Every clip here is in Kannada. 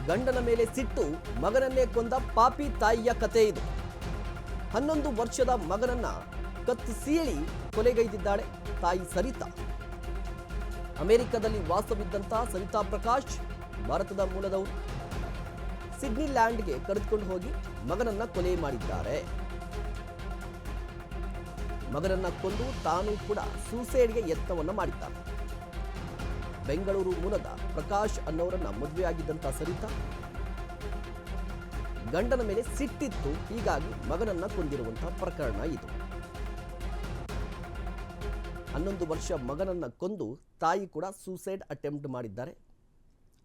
ಗಂಡನ ಮೇಲೆ ಸಿಟ್ಟು ಮಗನನ್ನೇ ಕೊಂದ ಪಾಪಿ ತಾಯಿಯ ಕತೆ ಇದು. 11 ವರ್ಷದ ಮಗನನ್ನ ಕತ್ತು ಸೀಳಿ ಕೊಲೆಗೈದಿದ್ದಾಳೆ ತಾಯಿ ಸರಿತಾ. ಅಮೆರಿಕದಲ್ಲಿ ವಾಸವಿದ್ದಂತ ಸರಿತಾ ಪ್ರಕಾಶ್ ಭಾರತದ ಮೂಲದವರು. ಸಿಡ್ನಿ ಲ್ಯಾಂಡ್ಗೆ ಕರೆದುಕೊಂಡು ಹೋಗಿ ಮಗನನ್ನ ಕೊಲೆ ಮಾಡಿದ್ದಾರೆ. ಮಗನನ್ನ ಕೊಂದು ತಾನು ಕೂಡ ಸೂಸೈಡ್ಗೆ ಯತ್ನವನ್ನ ಮಾಡಿದ್ದಾರೆ. ಬೆಂಗಳೂರು ಮೂಲದ ಪ್ರಕಾಶ್ ಅನ್ನೋರನ್ನ ಮದುವೆಯಾಗಿದ್ದಂತ ಸರಿತಾ ಗಂಡನ ಮೇಲೆ ಸಿಟ್ಟಿತ್ತು, ಹೀಗಾಗಿ ಮಗನನ್ನ ಕೊಂದಿರುವಂತಹ ಪ್ರಕರಣ ಇದು. 11 ವರ್ಷ ಮಗನನ್ನ ಕೊಂದು ತಾಯಿ ಕೂಡ ಸೂಸೈಡ್ ಅಟೆಂಪ್ಟ್ ಮಾಡಿದ್ದಾರೆ.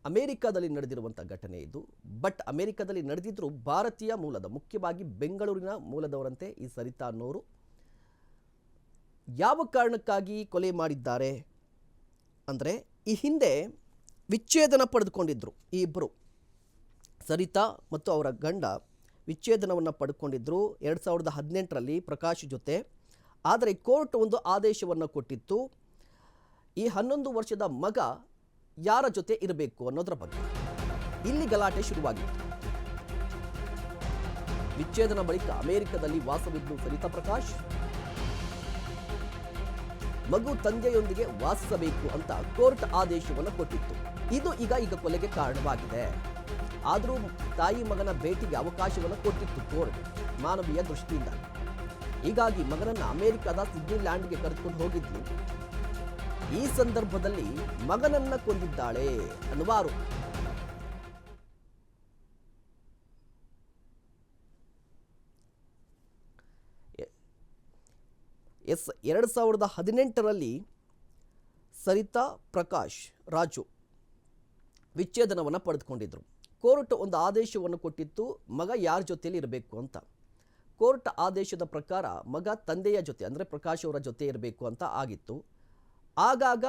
ಅಮೆರಿಕದಲ್ಲಿ ನಡೆದಿರುವಂತಹ ಘಟನೆ ಇದು. ಬಟ್ ಅಮೆರಿಕದಲ್ಲಿ ನಡೆದಿದ್ರು ಭಾರತೀಯ ಮೂಲದ, ಮುಖ್ಯವಾಗಿ ಬೆಂಗಳೂರಿನ ಮೂಲದವರಂತೆ ಈ ಸರಿತಾ ಅನ್ನೋರು. ಯಾವ ಕಾರಣಕ್ಕಾಗಿ ಕೊಲೆ ಮಾಡಿದ್ದಾರೆ ಅಂದರೆ, ಈ ಹಿಂದೆ ವಿಚ್ಛೇದನ ಪಡೆದುಕೊಂಡಿದ್ರು ಈ ಇಬ್ಬರು, ಸರಿತಾ ಮತ್ತು ಅವರ ಗಂಡ ವಿಚ್ಛೇದನವನ್ನು ಪಡೆದುಕೊಂಡಿದ್ರು 2018ರಲ್ಲಿ ಪ್ರಕಾಶ್ ಜೊತೆ. ಆದರೆ ಕೋರ್ಟ್ ಒಂದು ಆದೇಶವನ್ನು ಕೊಟ್ಟಿತ್ತು, ಈ 11 ವರ್ಷದ ಮಗ ಯಾರ ಜೊತೆ ಇರಬೇಕು ಅನ್ನೋದರ ಬಗ್ಗೆ. ಇಲ್ಲಿ ಗಲಾಟೆ ಶುರುವಾಗಿತ್ತು. ವಿಚ್ಛೇದನ ಬಳಿಕ ಅಮೆರಿಕದಲ್ಲಿ ವಾಸವಿದ್ದು ಸರಿತಾ ಪ್ರಕಾಶ್ ಮಗು ತಂದೆಯೊಂದಿಗೆ ವಾಸಿಸಬೇಕು ಅಂತ ಕೋರ್ಟ್ ಆದೇಶವನ್ನು ಕೊಟ್ಟಿತ್ತು. ಇದು ಈಗ ಕೊಲೆಗೆ ಕಾರಣವಾಗಿದೆ. ಆದರೂ ತಾಯಿ ಮಗನ ಭೇಟಿಗೆ ಅವಕಾಶವನ್ನು ಕೊಟ್ಟಿತ್ತು ಕೋರ್ಟ್ ಮಾನವೀಯ ದೃಷ್ಟಿಯಿಂದ. ಹೀಗಾಗಿ ಮಗನನ್ನ ಅಮೆರಿಕದ ಸಿಡ್ನಿ ಲ್ಯಾಂಡ್ಗೆ ಕರೆದುಕೊಂಡು ಹೋಗಿದ್ಲು. ಈ ಸಂದರ್ಭದಲ್ಲಿ ಮಗನನ್ನ ಕೊಂದಿದ್ದಾಳೆ ಅನ್ನುವ ಆರೋಪ. 2018ರಲ್ಲಿ ಸರಿತಾ ಪ್ರಕಾಶ್ ರಾಜು ವಿಚ್ಛೇದನವನ್ನು ಪಡೆದುಕೊಂಡಿದ್ರು. ಕೋರ್ಟ್ ಒಂದು ಆದೇಶವನ್ನು ಕೊಟ್ಟಿತ್ತು, ಮಗ ಯಾರ ಜೊತೆಯಲ್ಲಿ ಇರಬೇಕು ಅಂತ. ಕೋರ್ಟ್ ಆದೇಶದ ಪ್ರಕಾರ ಮಗ ತಂದೆಯ ಜೊತೆ ಅಂದರೆ ಪ್ರಕಾಶ್ ಅವರ ಜೊತೆ ಇರಬೇಕು ಅಂತ ಆಗಿತ್ತು. ಆಗಾಗ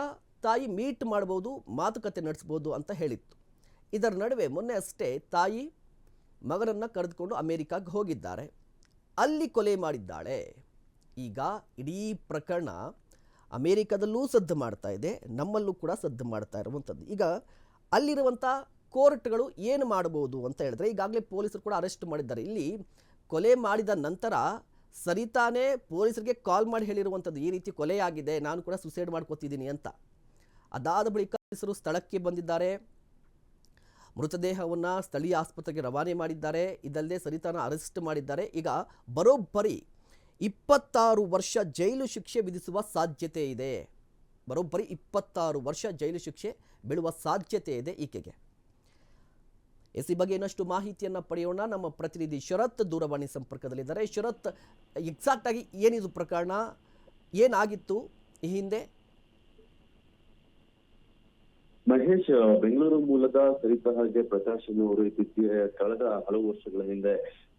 ತಾಯಿ ಮೀಟ್ ಮಾಡ್ಬೋದು, ಮಾತುಕತೆ ನಡೆಸ್ಬೋದು ಅಂತ ಹೇಳಿತ್ತು. ಇದರ ನಡುವೆ ಮೊನ್ನೆ ಅಷ್ಟೇ ತಾಯಿ ಮಗನನ್ನು ಕರೆದುಕೊಂಡು ಅಮೆರಿಕಾಗೆ ಹೋಗಿದ್ದಾರೆ. ಅಲ್ಲಿ ಕೊಲೆ ಮಾಡಿದ್ದಾಳೆ. ಈಗ ಇಡೀ ಪ್ರಕರಣ ಅಮೆರಿಕದಲ್ಲೂ ಸದ್ದು ಮಾಡ್ತಾ ಇದೆ, ನಮ್ಮಲ್ಲೂ ಕೂಡ ಸದ್ದು ಮಾಡ್ತಾ ಇರುವಂಥದ್ದು. ಈಗ ಅಲ್ಲಿರುವಂಥ ಕೋರ್ಟ್ಗಳು ಏನು ಮಾಡ್ಬೋದು ಅಂತ ಹೇಳಿದ್ರೆ, ಈಗಾಗಲೇ ಪೊಲೀಸರು ಕೂಡ ಅರೆಸ್ಟ್ ಮಾಡಿದ್ದಾರೆ. ಇಲ್ಲಿ ಕೊಲೆ ಮಾಡಿದ ನಂತರ ಸರಿತಾನೇ ಪೊಲೀಸರಿಗೆ ಕಾಲ್ ಮಾಡಿ ಹೇಳಿರುವಂಥದ್ದು, ಈ ರೀತಿ ಕೊಲೆಯಾಗಿದೆ, ನಾನು ಕೂಡ ಸುಸೈಡ್ ಮಾಡ್ಕೋತಿದ್ದೀನಿ ಅಂತ. ಅದಾದ ಬಳಿಕ ಪೊಲೀಸರು ಸ್ಥಳಕ್ಕೆ ಬಂದಿದ್ದಾರೆ, ಮೃತದೇಹವನ್ನು ಸ್ಥಳೀಯ ಆಸ್ಪತ್ರೆಗೆ ರವಾನೆ ಮಾಡಿದ್ದಾರೆ. ಇದಲ್ಲದೆ ಸರಿತಾನ ಅರೆಸ್ಟ್ ಮಾಡಿದ್ದಾರೆ. ಈಗ ಬರೋಬ್ಬರಿ 26 ವರ್ಷ ಜೈಲು ಶಿಕ್ಷೆ ವಿಧಿಸುವ ಸಾಧ್ಯತೆ ಇದೆ. ಬರೋಬ್ಬರಿ 26 ವರ್ಷ ಜೈಲು ಶಿಕ್ಷೆ ಬೀಳುವ ಸಾಧ್ಯತೆ ಇದೆ ಈಕೆಗೆ. ಈ ಬಗ್ಗೆ ಇನ್ನಷ್ಟು ಮಾಹಿತಿಯನ್ನು ಪಡೆಯೋಣ. ನಮ್ಮ ಪ್ರತಿನಿಧಿ ಶರತ್ ದೂರವಾಣಿ ಸಂಪರ್ಕದಲ್ಲಿದ್ದಾರೆ. ಶರತ್, ಎಕ್ಸಾಕ್ಟ್ ಆಗಿ ಏನಿದು ಪ್ರಕರಣ, ಏನಾಗಿತ್ತು ಈ ಹಿಂದೆ? ಮಹೇಶ್, ಬೆಂಗಳೂರು ಮೂಲದ ಸರಿತಾ ಹಾಗೆ ಪ್ರಕಾಶ್ ಅವರು ಇತ್ತೀಚೆಗೆ ಕಳೆದ ಹಲವು ವರ್ಷಗಳ ಹಿಂದೆ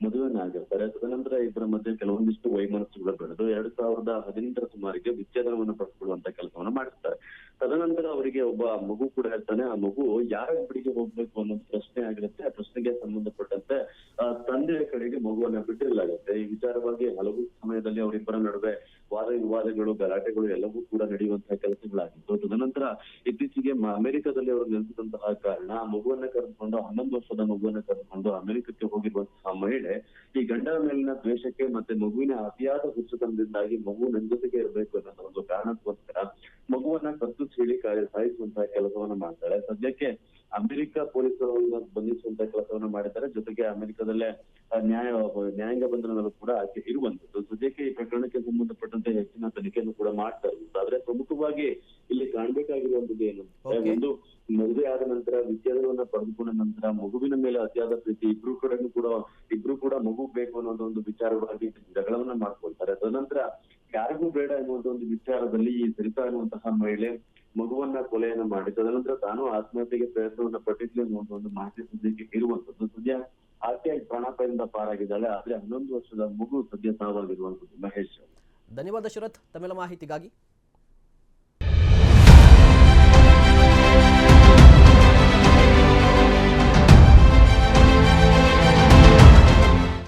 ಮದುವೆನಾಗಿರ್ತಾರೆ. ತದನಂತರ ಇಬ್ಬರ ಮಧ್ಯೆ ಕೆಲವೊಂದಿಷ್ಟು ವೈಮನಸ್ಸುಗಳು ಬೆಳೆದು 2018ರ ಸುಮಾರಿಗೆ ವಿಚ್ಛೇದನವನ್ನು ಪಡೆದುಕೊಳ್ಳುವಂತ ಕೆಲಸವನ್ನ ಮಾಡಿರ್ತಾರೆ. ತದನಂತರ ಅವರಿಗೆ ಒಬ್ಬ ಮಗು ಕೂಡ ಇರ್ತಾನೆ. ಆ ಮಗು ಯಾರ ಬಳಿಗೆ ಹೋಗ್ಬೇಕು ಅನ್ನೋದು ಪ್ರಶ್ನೆ ಆಗಿರುತ್ತೆ. ಆ ಪ್ರಶ್ನೆಗೆ ಸಂಬಂಧಪಟ್ಟಂತೆ ತಂದೆಯ ಕಡೆಗೆ ಮಗುವನ್ನ ಬಿಟ್ಟಿರಲಾಗುತ್ತೆ. ಈ ವಿಚಾರವಾಗಿ ಹಲವು ಸಮಯದಲ್ಲಿ ಅವರಿಬ್ಬರ ನಡುವೆ ವಾದ ವಿವಾದಗಳು, ಗಲಾಟೆಗಳು ಎಲ್ಲವೂ ಕೂಡ ನಡೆಯುವಂತಹ ಕೆಲಸಗಳಾಗಿತ್ತು. ತದನಂತರ ಇತ್ತೀಚೆಗೆ ಅಮೆರಿಕದಲ್ಲಿ ಅವರು ನೆಲೆಸಿದಂತಹ ಕಾರಣ ಮಗುವನ್ನ ಕರೆದುಕೊಂಡು 11 ವರ್ಷದ ಮಗುವನ್ನ ಕರೆದುಕೊಂಡು ಅಮೆರಿಕಕ್ಕೆ ಹೋಗಿರುವಂತಹ ಮಹಿಳೆ ಈ ಗಂಡನ ಮೇಲಿನ ದ್ವೇಷಕ್ಕೆ ಮತ್ತೆ ಮಗುವಿನ ಅತಿಯಾದ ಹುಚ್ಚುತನದಿಂದಾಗಿ ಮಗು ನನ್ನ ಜೊತೆಗೆ ಇರಬೇಕು ಅನ್ನೋ ಒಂದು ಕಾರಣಕ್ಕೋಸ್ಕರ ಮಗುವನ್ನ ಕತ್ತು ಸೀಳಿ ಸಾಯಿಸುವಂತಹ ಕೆಲಸವನ್ನ ಮಾಡ್ತಾಳೆ. ಸದ್ಯಕ್ಕೆ ಅಮೆರಿಕ ಪೊಲೀಸರನ್ನ ಬಂಧಿಸುವಂತಹ ಕೆಲಸವನ್ನ ಮಾಡಿದ್ದಾರೆ. ಜೊತೆಗೆ ಅಮೆರಿಕದಲ್ಲೇ ನ್ಯಾಯಾಂಗ ಬಂಧನದಲ್ಲೂ ಕೂಡ ಆಕೆ ಇರುವಂತದ್ದು. ಸದ್ಯಕ್ಕೆ ಈ ಪ್ರಕರಣಕ್ಕೆ ಸಂಬಂಧಪಟ್ಟಂತೆ ಹೆಚ್ಚಿನ ತನಿಖೆಯನ್ನು ಕೂಡ ಮಾಡ್ತಾ ಇರುವುದು. ಆದ್ರೆ ಪ್ರಮುಖವಾಗಿ ಇಲ್ಲಿ ಕಾಣ್ಬೇಕಾಗಿರುವಂತದ್ದು ಏನು, ಒಂದು ಮದುವೆ ಆದ ನಂತರ ವಿಚ್ಛೇದನವನ್ನ ಪಡೆದುಕೊಂಡ ನಂತರ ಮಗುವಿನ ಮೇಲೆ ಅತಿಯಾದ ಪ್ರೀತಿ, ಇಬ್ರು ಕೂಡ ಮಗು ಬೇಕು ಅನ್ನೋದು ಒಂದು ವಿಚಾರವಾಗಿ ಜಗಳವನ್ನ ಮಾಡ್ಕೊಳ್ತಾರೆ. ತದನಂತರ ಯಾರಿಗೂ ಬೇಡ ಎನ್ನುವಂತ ಒಂದು ವಿಚಾರದಲ್ಲಿ ಈ ಸರಿತಾ ಎನ್ನುವಂತಹ ಮಹಿಳೆ ಮಗುವನ್ನ ಕೊಲೆಯನ್ನ ಮಾಡಿ ತದನಂತರ ತಾನು ಆತ್ಮಹತ್ಯೆಗೆ ಪ್ರಯತ್ನವನ್ನ ಪಟ್ಟಿದ್ಲು ಅನ್ನುವಂತ ಒಂದು ಮಾಹಿತಿ ಸದ್ಯಕ್ಕೆ ಇರುವಂತದ್ದು. ಸದ್ಯ ಆಕೆ ಪ್ರಾಣಾಪಾಯದಿಂದ ಪಾರಾಗಿದ್ದಾಳೆ. ಆದ್ರೆ 11 ವರ್ಷದ ಮಗು ಸದ್ಯ ಸಾವಾಗಿರುವಂತದ್ದು. ಮಹೇಶ್, ಧನ್ಯವಾದ ಶರತ್ ತಮ್ಮೆಲ್ಲ ಮಾಹಿತಿಗಾಗಿ.